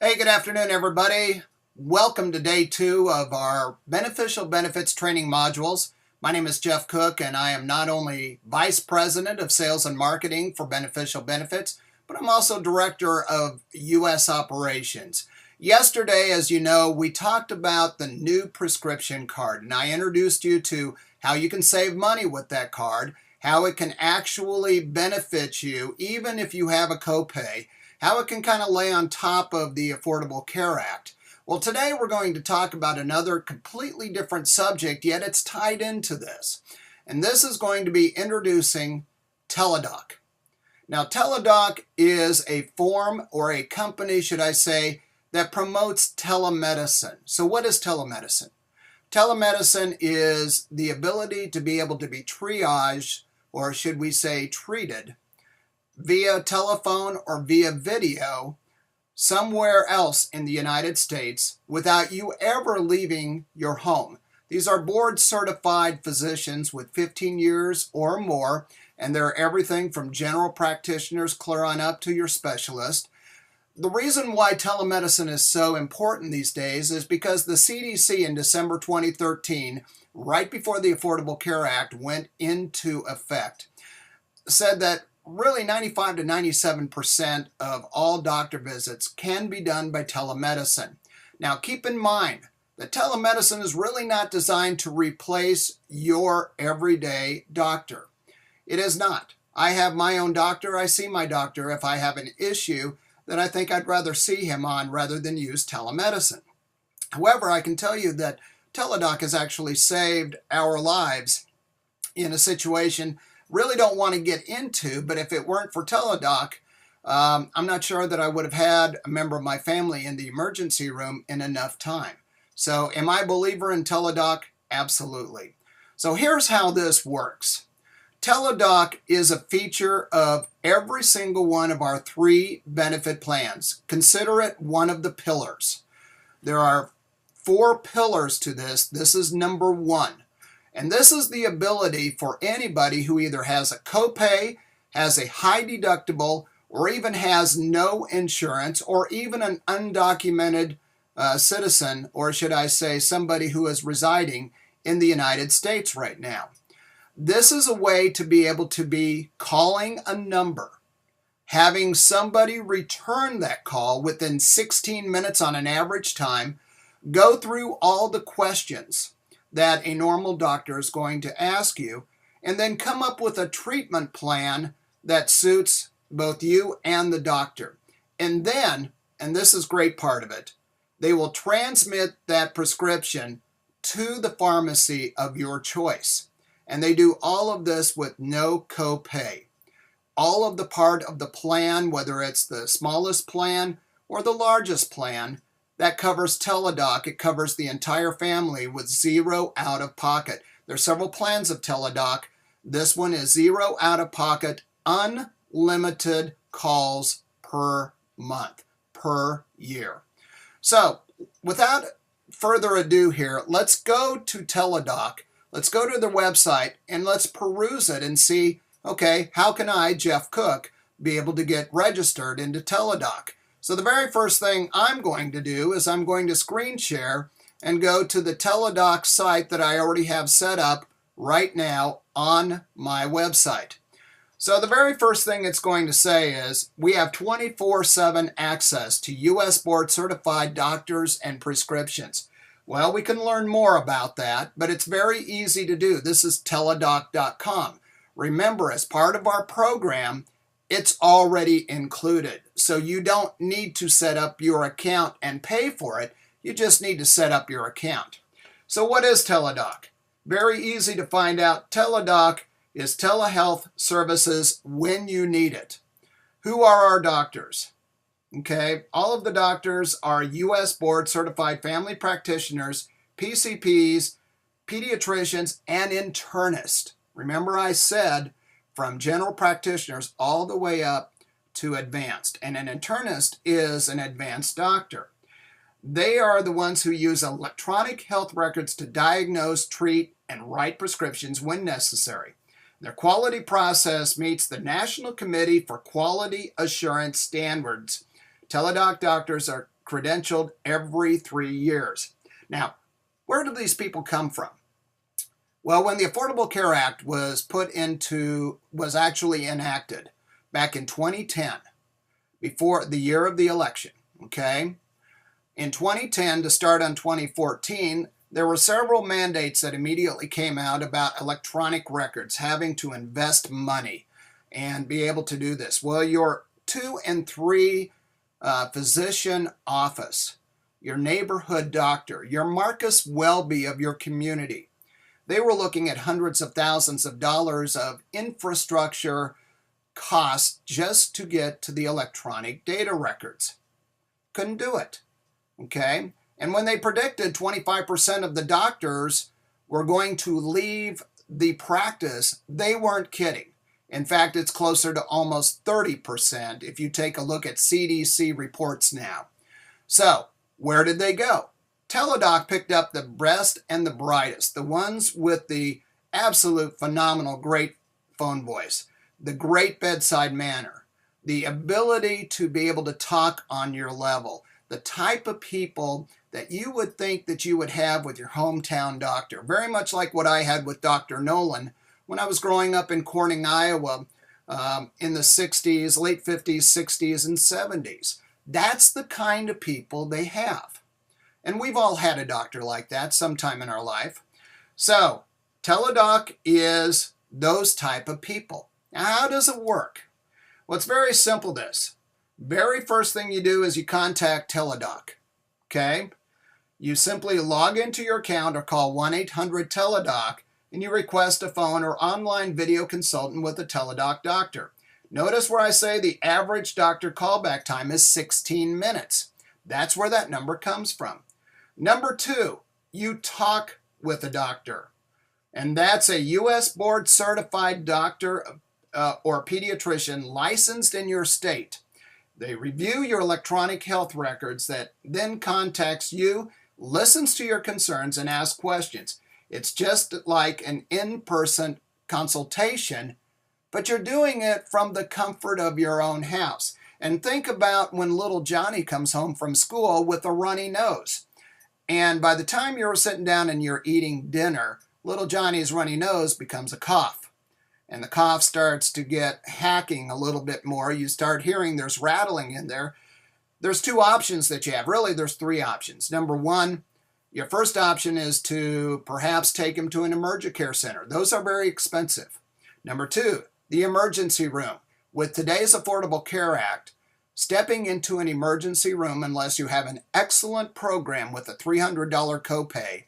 Hey, good afternoon, everybody. Welcome to day 2 of our Beneficial Benefits training modules. My name is Jeff Cook, and I am not only Vice President of Sales and Marketing for Beneficial Benefits, but I'm also Director of U.S. Operations. Yesterday, as you know, we talked about the new prescription card, and I introduced you to how you can save money with that card, how it can actually benefit you even if you have a copay, how it can kind of lay on top of the Affordable Care Act. Well, today we're going to talk about another completely different subject, yet it's tied into this. And this is going to be introducing Teladoc. Now, Teladoc is a form, or a company, should I say, that promotes telemedicine. So what is telemedicine? Telemedicine is the ability to be able to be triaged, or should we say treated, via telephone or via video somewhere else in the United States without you ever leaving your home. These are board certified physicians with 15 years or more, and they're everything from general practitioners clear on up to your specialist. The reason why telemedicine is so important these days is because the CDC in December 2013, right before the Affordable Care Act went into effect, said that really 95 to 97% of all doctor visits can be done by telemedicine. Now keep in mind that telemedicine is really not designed to replace your everyday doctor. It is not. I have my own doctor. I see my doctor if I have an issue that I think I'd rather see him on rather than use telemedicine. However, I can tell you that Teladoc has actually saved our lives in a situation really don't want to get into, but if it weren't for Teladoc, I'm not sure that I would have had a member of my family in the emergency room in enough time. So am I a believer in Teladoc? Absolutely. So here's how this works. Teladoc is a feature of every single one of our 3 benefit plans. Consider it one of the pillars. There are 4 pillars to this. This is number 1. And this is the ability for anybody who either has a copay, has a high deductible, or even has no insurance, or even an undocumented citizen, or should I say somebody who is residing in the United States right now. This is a way to be able to be calling a number, having somebody return that call within 16 minutes on an average time, go through all the questions that a normal doctor is going to ask you, and then come up with a treatment plan that suits both you and the doctor. And then, and this is a great part of it, they will transmit that prescription to the pharmacy of your choice. And they do all of this with no copay. All of the part of the plan, whether it's the smallest plan or the largest plan, that covers Teladoc. It covers the entire family with 0 out of pocket. There are several plans of Teladoc. This one is 0 out of pocket, unlimited calls per month, per year. So without further ado here, let's go to Teladoc. Let's go to their website and let's peruse it and see, okay, how can I, Jeff Cook, be able to get registered into Teladoc? So the very first thing I'm going to do is I'm going to screen share and go to the Teladoc site that I already have set up right now on my website. So the very first thing it's going to say is we have 24/7 access to U.S. board certified doctors and prescriptions. Well, we can learn more about that, but it's very easy to do. This is teladoc.com. Remember, as part of our program, it's already included. So you don't need to set up your account and pay for it. You just need to set up your account. So what is Teladoc? Very easy to find out. Teladoc is telehealth services when you need it. Who are our doctors? Okay, all of the doctors are U.S. board certified family practitioners, PCPs, pediatricians, and internists. Remember I said from general practitioners all the way up to advanced. And an internist is an advanced doctor. They are the ones who use electronic health records to diagnose, treat, and write prescriptions when necessary. Their quality process meets the National Committee for Quality Assurance Standards. Teladoc doctors are credentialed every 3 years. Now, where do these people come from? Well, when the Affordable Care Act was actually enacted back in 2010, before the year of the election, okay? In 2010, to start on 2014, there were several mandates that immediately came out about electronic records, having to invest money and be able to do this. Well, your 2 and 3 physician office, your neighborhood doctor, your Marcus Welby of your community, they were looking at hundreds of thousands of dollars of infrastructure costs just to get to the electronic data records. Couldn't do it, okay? And when they predicted 25% of the doctors were going to leave the practice, they weren't kidding. In fact, it's closer to almost 30% if you take a look at CDC reports now. So, where did they go? Teladoc picked up the best and the brightest, the ones with the absolute phenomenal great phone voice, the great bedside manner, the ability to be able to talk on your level, the type of people that you would think that you would have with your hometown doctor, very much like what I had with Dr. Nolan when I was growing up in Corning, Iowa, in the 60s, late 50s, 60s, and 70s. That's the kind of people they have. And we've all had a doctor like that sometime in our life. So, Teladoc is those type of people. Now, how does it work? Well, it's very simple this. Very first thing you do is you contact Teladoc, okay? You simply log into your account or call 1-800-TELEDOC and you request a phone or online video consultant with a Teladoc doctor. Notice where I say the average doctor callback time is 16 minutes. That's where that number comes from. Number 2, you talk with a doctor. And that's a U.S. board certified doctor or pediatrician licensed in your state. They review your electronic health records that then contacts you, listens to your concerns, and asks questions. It's just like an in-person consultation, but you're doing it from the comfort of your own house. And think about when little Johnny comes home from school with a runny nose. And by the time you're sitting down and you're eating dinner, little Johnny's runny nose becomes a cough. And the cough starts to get hacking a little bit more. You start hearing there's rattling in there. There's 2 options that you have. Really, there's 3 options. Number 1, your first option is to perhaps take him to an emergency care center. Those are very expensive. Number 2, the emergency room. With today's Affordable Care Act, stepping into an emergency room, unless you have an excellent program with a $300 copay,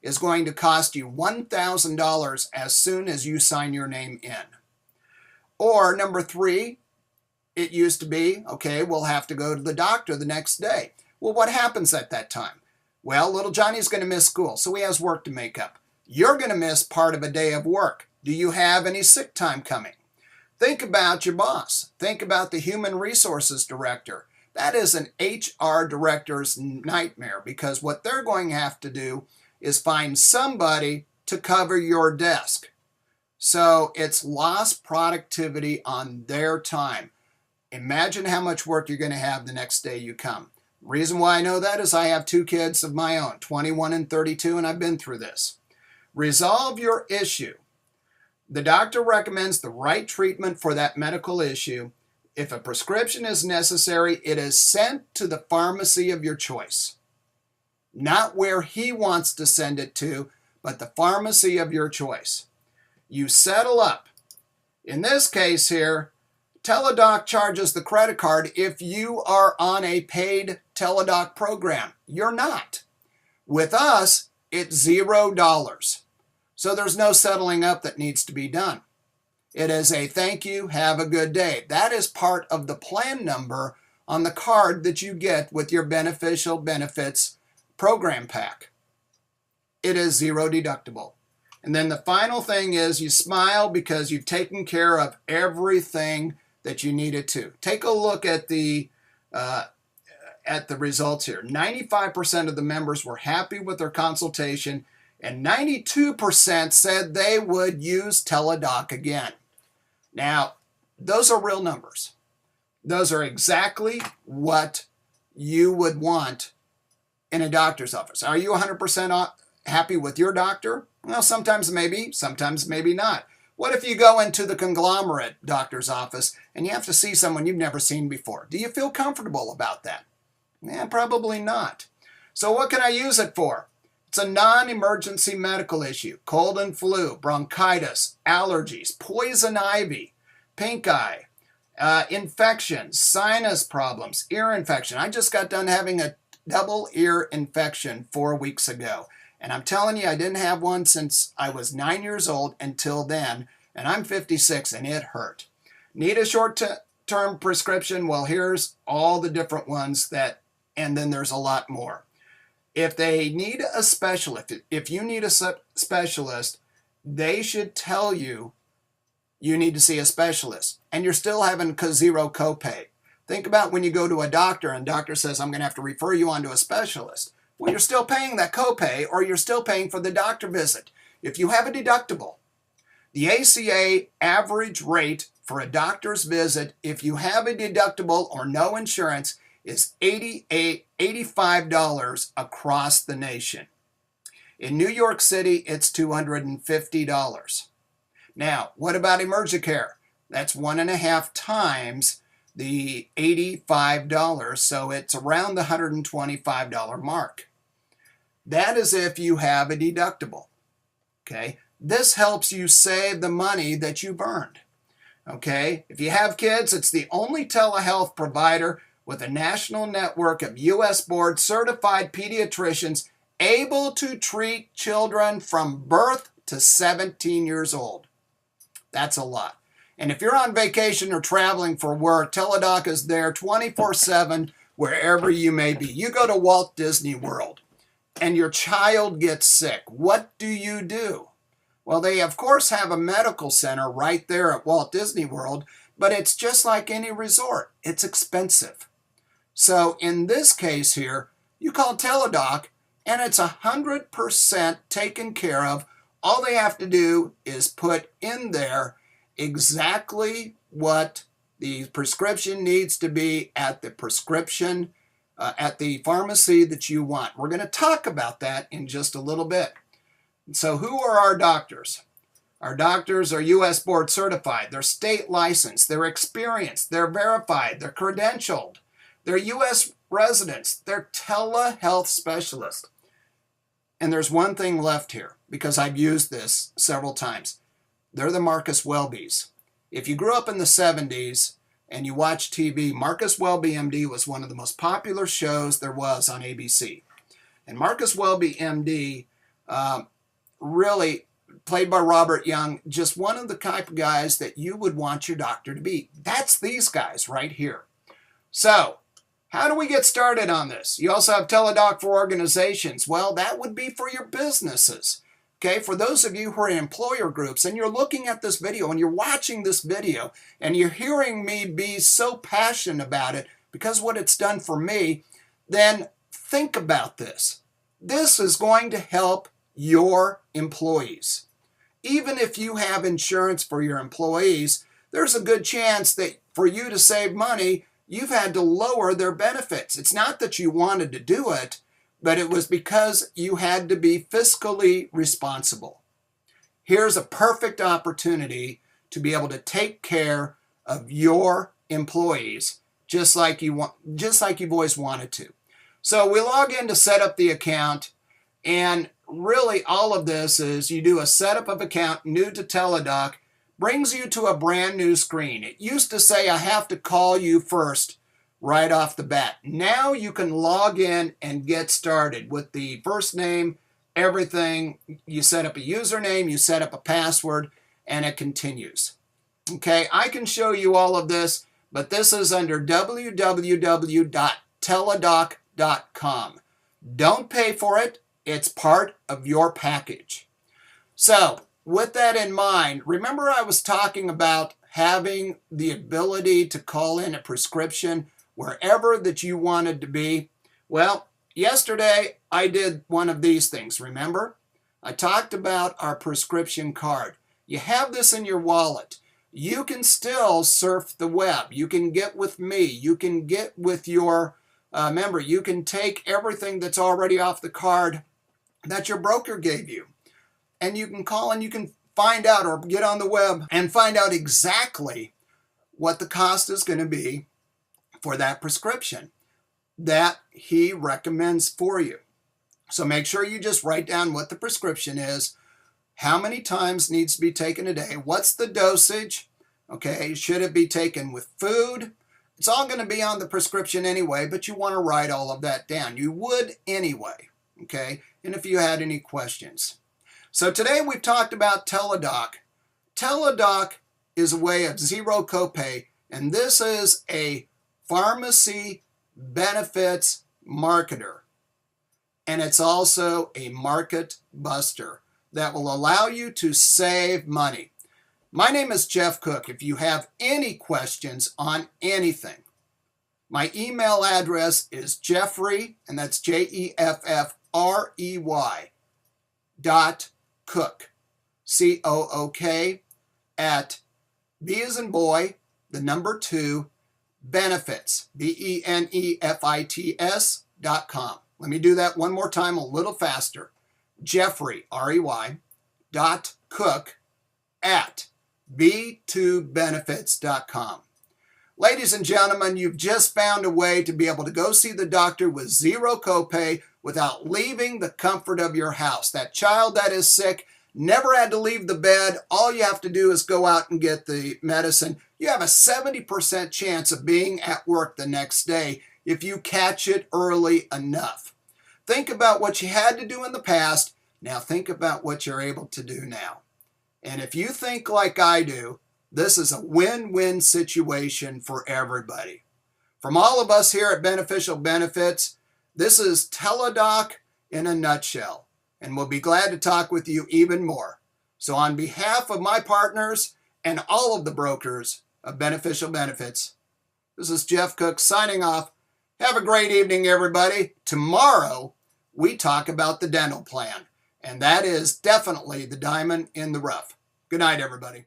is going to cost you $1,000 as soon as you sign your name in. Or number 3, it used to be, okay, we'll have to go to the doctor the next day. Well, what happens at that time? Well, little Johnny's going to miss school, so he has work to make up. You're going to miss part of a day of work. Do you have any sick time coming? Think about your boss. Think about the human resources director. That is an HR director's nightmare because what they're going to have to do is find somebody to cover your desk. So it's lost productivity on their time. Imagine how much work you're going to have the next day you come. The reason why I know that is I have 2 kids of my own, 21 and 32, and I've been through this. Resolve your issue. The doctor recommends the right treatment for that medical issue. If a prescription is necessary, it is sent to the pharmacy of your choice. Not where he wants to send it to, but the pharmacy of your choice. You settle up. In this case here, Teladoc charges the credit card if you are on a paid Teladoc program. You're not. With us, it's $0. So there's no settling up that needs to be done. It is a thank you, have a good day. That is part of the plan number on the card that you get with your beneficial benefits program pack. It is 0 deductible. And then the final thing is you smile because you've taken care of everything that you needed to. Take a look at the results here. 95% of the members were happy with their consultation, and 92% said they would use Teladoc again. Now, those are real numbers. Those are exactly what you would want in a doctor's office. Are you 100% happy with your doctor? Well, sometimes maybe not. What if you go into the conglomerate doctor's office and you have to see someone you've never seen before? Do you feel comfortable about that? Probably not. So what can I use it for? It's a non-emergency medical issue. Cold and flu, bronchitis, allergies, poison ivy, pink eye, infections, sinus problems, ear infection. I just got done having a double ear infection 4 weeks ago. And I'm telling you, I didn't have one since I was 9 years old until then. And I'm 56 and it hurt. Need a short-term prescription? Well, here's all the different ones and then there's a lot more. If they need a specialist, if you need a specialist, they should tell you you need to see a specialist. And you're still having zero copay. Think about when you go to a doctor and doctor says, I'm going to have to refer you on to a specialist. Well, you're still paying that copay or you're still paying for the doctor visit. If you have a deductible, the ACA average rate for a doctor's visit, if you have a deductible or no insurance, is $85 across the nation. In New York City, it's $250. Now, what about EmergiCare? That's 1.5 times the $85, so it's around the $125 mark. That is if you have a deductible. Okay, this helps you save the money that you've earned. Okay, if you have kids, it's the only telehealth provider with a national network of U.S. board certified pediatricians able to treat children from birth to 17 years old. That's a lot. And if you're on vacation or traveling for work, Teladoc is there 24/7 wherever you may be. You go to Walt Disney World and your child gets sick. What do? Well, they of course have a medical center right there at Walt Disney World, but it's just like any resort. It's expensive. So in this case here, you call Teladoc and it's 100% taken care of. All they have to do is put in there exactly what the prescription needs to be at the prescription, at the pharmacy that you want. We're going to talk about that in just a little bit. So who are our doctors? Our doctors are U.S. board certified. They're state licensed. They're experienced. They're verified. They're credentialed. They're U.S. residents. They're telehealth specialists. And there's one thing left here because I've used this several times. They're the Marcus Welbys. If you grew up in the 70s and you watched TV, Marcus Welby, MD, was one of the most popular shows there was on ABC. And Marcus Welby, MD, really, played by Robert Young, just one of the type of guys that you would want your doctor to be. That's these guys right here. So, how do we get started on this? You also have Teladoc for organizations. Well, that would be for your businesses. Okay, for those of you who are in employer groups and you're looking at this video and you're watching this video and you're hearing me be so passionate about it because what it's done for me, then think about this. This is going to help your employees. Even if you have insurance for your employees, there's a good chance that for you to save money, you've had to lower their benefits. It's not that you wanted to do it, but it was because you had to be fiscally responsible. Here's a perfect opportunity to be able to take care of your employees just like you've always wanted to. So we log in to set up the account, and really all of this is you do a setup of account new to Teladoc, brings you to a brand new screen. It used to say I have to call you first right off the bat. Now you can log in and get started with the first name, everything. You set up a username, you set up a password, and it continues. Okay, I can show you all of this, but this is under www.teladoc.com. Don't pay for it. It's part of your package. So, with that in mind, remember I was talking about having the ability to call in a prescription wherever that you wanted to be? Well, yesterday I did one of these things, remember? I talked about our prescription card. You have this in your wallet. You can still surf the web. You can get with me. You can get with your Remember, you can take everything that's already off the card that your broker gave you, and you can call and you can find out or get on the web and find out exactly what the cost is going to be for that prescription that he recommends for you. So make sure you just write down what the prescription is, how many times needs to be taken a day, what's the dosage, okay, should it be taken with food? It's all going to be on the prescription anyway, but you want to write all of that down. You would anyway, okay? And if you had any questions. So today we've talked about Teladoc. Teladoc is a way of zero copay, and this is a pharmacy benefits marketer. And it's also a market buster that will allow you to save money. My name is Jeff Cook. If you have any questions on anything, my email address is Jeffrey, and that's Jeffrey, .cook, COOK, at B as in boy, the number 2, benefits, BENEFITS.com. Let me do that one more time a little faster. Jeffrey, REY, .cook at B2benefits.com. Ladies and gentlemen, you've just found a way to be able to go see the doctor with zero copay without leaving the comfort of your house. That child that is sick never had to leave the bed. All you have to do is go out and get the medicine. You have a 70% chance of being at work the next day if you catch it early enough. Think about what you had to do in the past. Now think about what you're able to do now. And if you think like I do, this is a win-win situation for everybody. From all of us here at Beneficial Benefits, this is Teladoc in a nutshell, and we'll be glad to talk with you even more. So on behalf of my partners and all of the brokers of Beneficial Benefits, this is Jeff Cook signing off. Have a great evening, everybody. Tomorrow, we talk about the dental plan, and that is definitely the diamond in the rough. Good night, everybody.